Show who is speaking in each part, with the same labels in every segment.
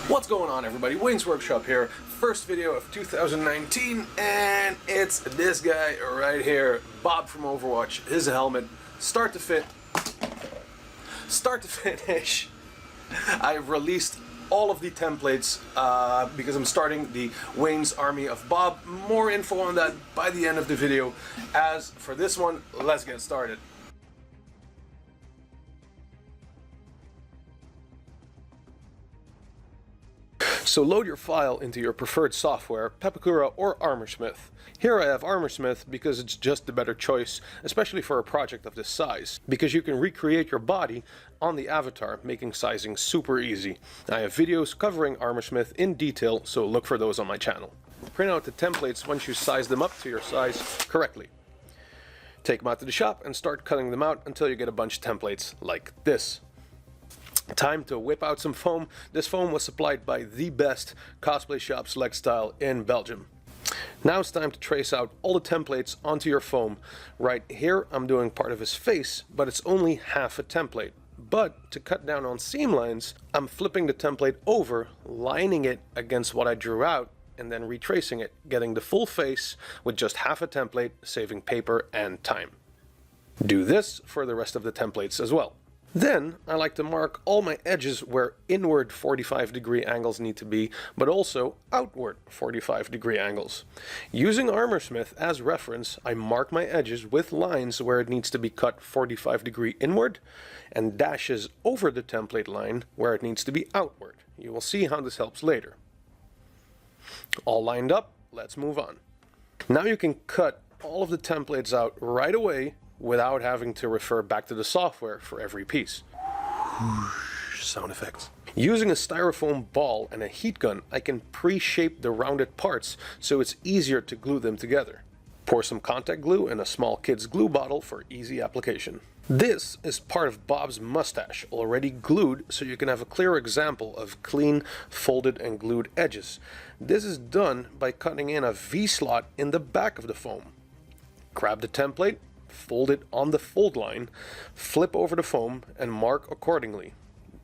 Speaker 1: What's going on, everybody? Wayne's Workshop here. First video of 2019, and it's this guy right here, Bob from Overwatch. His helmet, start to finish. I've released all of the templates because I'm starting the Wayne's Army of Bob. More info on that by the end of the video. As for this one, let's get started. So load your file into your preferred software, Pepakura or Armorsmith. Here I have Armorsmith because it's just the better choice, especially for a project of this size, because you can recreate your body on the avatar, making sizing super easy. I have videos covering Armorsmith in detail, so look for those on my channel. Print out the templates once you size them up to your size correctly. Take them out to the shop and start cutting them out until you get a bunch of templates like this. Time to whip out some foam. This foam was supplied by the best cosplay shop Select Style in Belgium. Now it's time to trace out all the templates onto your foam. Right here I'm doing part of his face, but it's only half a template. But to cut down on seam lines, I'm flipping the template over, lining it against what I drew out, and then retracing it, getting the full face with just half a template, saving paper and time. Do this for the rest of the templates as well. Then I like to mark all my edges where inward 45-degree angles need to be, but also outward 45-degree angles. Using Armorsmith as reference, I mark my edges with lines where it needs to be cut 45-degree inward and dashes over the template line where it needs to be outward. You will see how this helps later. All lined up, let's move on. Now you can cut all of the templates out right away without having to refer back to the software for every piece. Sound effects. Using a styrofoam ball and a heat gun, I can pre-shape the rounded parts so it's easier to glue them together. Pour some contact glue in a small kid's glue bottle for easy application. This is part of Bob's mustache, already glued, so you can have a clear example of clean, folded and glued edges. This is done by cutting in a V-slot in the back of the foam. Grab the template, fold it on the fold line, flip over the foam and mark accordingly.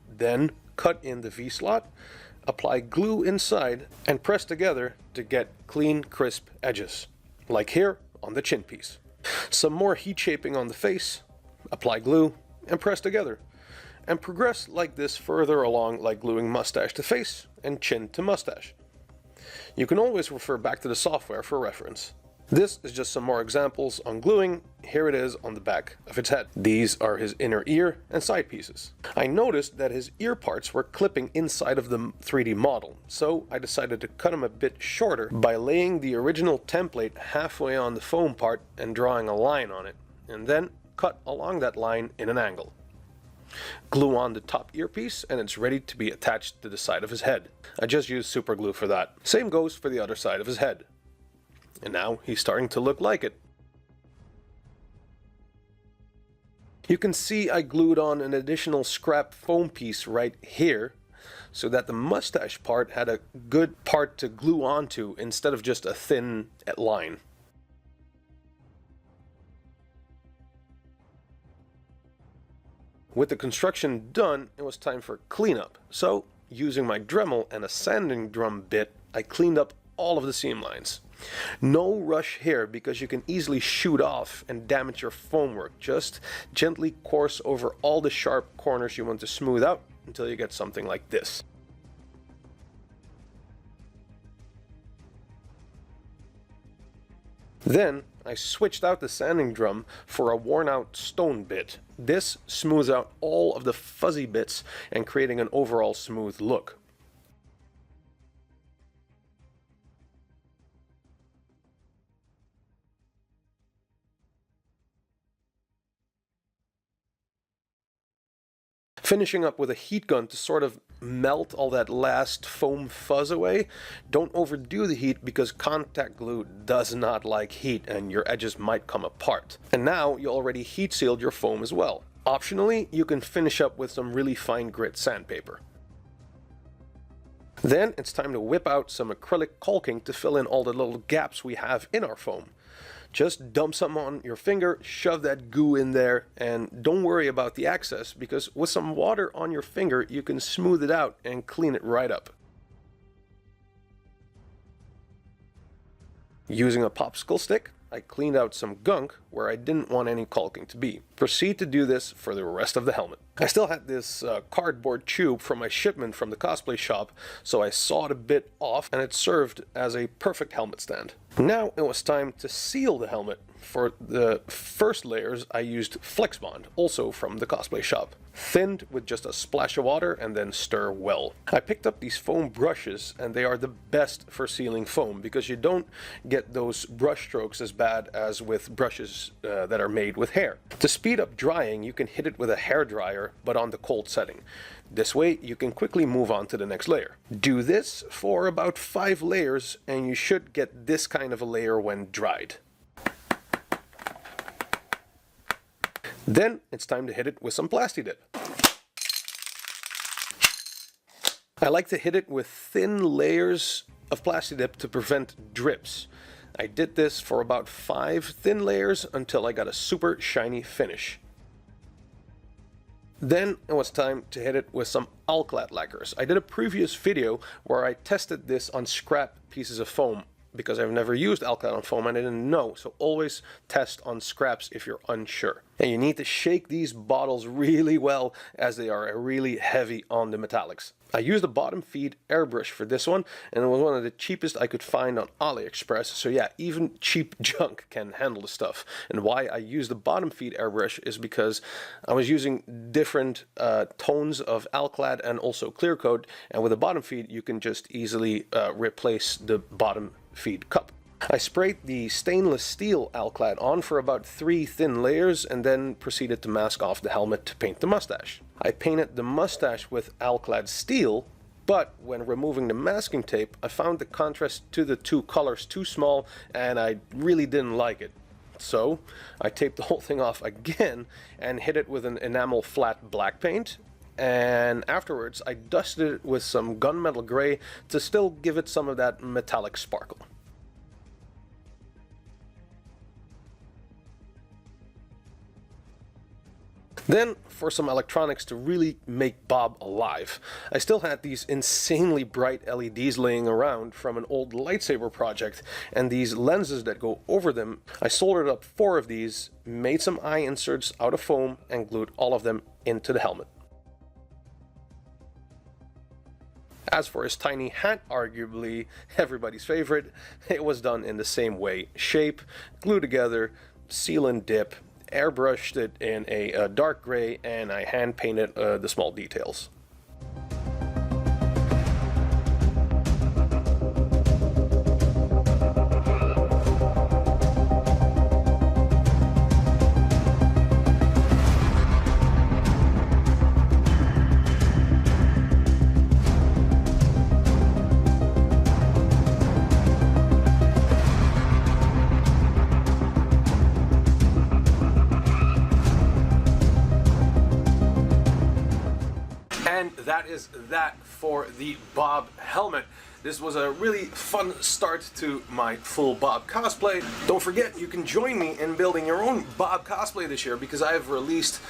Speaker 1: Then cut in the V-slot, apply glue inside and press together to get clean, crisp edges, like here on the chin piece. Some more heat shaping on the face, apply glue and press together, and progress like this further along, like gluing mustache to face and chin to mustache. You can always refer back to the software for reference. This is just some more examples on gluing. Here it is on the back of its head. These are his inner ear and side pieces. I noticed that his ear parts were clipping inside of the 3D model, so I decided to cut them a bit shorter by laying the original template halfway on the foam part and drawing a line on it, and then cut along that line in an angle. Glue on the top earpiece and it's ready to be attached to the side of his head. I just used super glue for that. Same goes for the other side of his head. And now he's starting to look like it. You can see I glued on an additional scrap foam piece right here so that the mustache part had a good part to glue onto instead of just a thin line. With the construction done, it was time for cleanup. So, using my Dremel and a sanding drum bit, I cleaned up all of the seam lines. No rush here because you can easily shoot off and damage your foam work. Just gently course over all the sharp corners you want to smooth out until you get something like this. Then I switched out the sanding drum for a worn out stone bit. This smooths out all of the fuzzy bits and creating an overall smooth look. Finishing up with a heat gun to sort of melt all that last foam fuzz away. Don't overdo the heat because contact glue does not like heat and your edges might come apart. And now you already heat sealed your foam as well. Optionally, you can finish up with some really fine grit sandpaper. Then it's time to whip out some acrylic caulking to fill in all the little gaps we have in our foam. Just dump some on your finger, shove that goo in there, and don't worry about the excess because with some water on your finger you can smooth it out and clean it right up. Using a popsicle stick, I cleaned out some gunk where I didn't want any caulking to be. Proceed to do this for the rest of the helmet. I still had this cardboard tube from my shipment from the cosplay shop, so I sawed a bit off and it served as a perfect helmet stand. Now it was time to seal the helmet. For the first layers I used Flex Bond, also from the cosplay shop. Thinned with just a splash of water and then stir well. I picked up these foam brushes and they are the best for sealing foam because you don't get those brush strokes as bad as with brushes that are made with hair. To speed up drying, you can hit it with a hair dryer but on the cold setting. This way you can quickly move on to the next layer. Do this for about 5 layers and you should get this kind of a layer when dried. Then it's time to hit it with some Plasti Dip. I like to hit it with thin layers of Plasti Dip to prevent drips. I did this for about 5 thin layers until I got a super shiny finish. Then it was time to hit it with some Alclad lacquers. I did a previous video where I tested this on scrap pieces of foam because I've never used Alclad on foam and I didn't know, so always test on scraps if you're unsure. And you need to shake these bottles really well as they are really heavy on the metallics. I used a bottom feed airbrush for this one and it was one of the cheapest I could find on AliExpress, so yeah, even cheap junk can handle the stuff. And why I used the bottom feed airbrush is because I was using different tones of Alclad and also clear coat, and with the bottom feed you can just easily replace the bottom feed cup. I sprayed the stainless steel Alclad on for about 3 thin layers and then proceeded to mask off the helmet to paint the mustache. I painted the mustache with Alclad steel, but when removing the masking tape I found the contrast to the 2 colors too small and I really didn't like it. So I taped the whole thing off again and hit it with an enamel flat black paint. And afterwards I dusted it with some gunmetal gray to still give it some of that metallic sparkle. Then, for some electronics to really make Bob alive, I still had these insanely bright LEDs laying around from an old lightsaber project, and these lenses that go over them. I soldered up 4 of these, made some eye inserts out of foam, and glued all of them into the helmet. As for his tiny hat, arguably everybody's favorite, it was done in the same way. Shape, glue together, seal and dip, airbrushed it in a dark gray, and I hand painted the small details. And that is that for the Bob helmet. This was a really fun start to my full Bob cosplay. Don't forget, you can join me in building your own Bob cosplay this year because I have released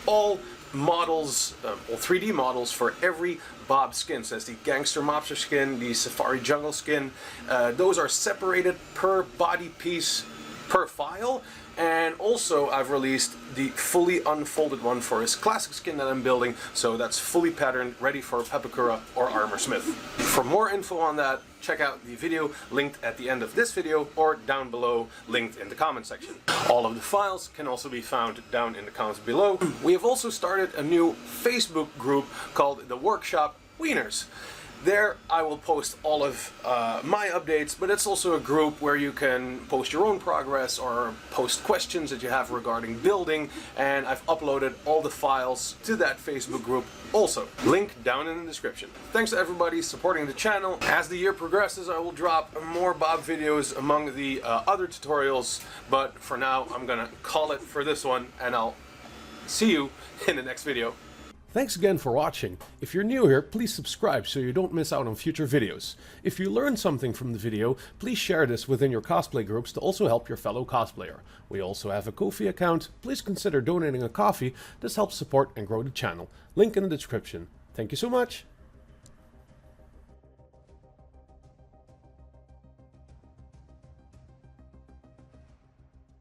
Speaker 1: all models, all 3D models for every Bob skin. So that's the Gangster Mobster skin, the Safari Jungle skin. Those are separated per body piece per file. And also I've released the fully unfolded one for his classic skin that I'm building, so that's fully patterned, ready for Pepakura or Armorsmith. For more info on that, check out the video linked at the end of this video or down below, linked in the comment section. All of the files can also be found down in the comments below. We have also started a new Facebook group called The Workshop Wieners. There I will post all of my updates, but it's also a group where you can post your own progress or post questions that you have regarding building, and I've uploaded all the files to that Facebook group also. Link down in the description. Thanks to everybody supporting the channel. As the year progresses, I will drop more Bob videos among the other tutorials, but for now I'm gonna call it for this one, and I'll see you in the next video.
Speaker 2: Thanks again for watching. If you're new here, please subscribe so you don't miss out on future videos. If you learned something from the video, please share this within your cosplay groups to also help your fellow cosplayer. We also have a Ko-fi account. Please consider donating a coffee. This helps support and grow the channel. Link in the description. Thank you so much.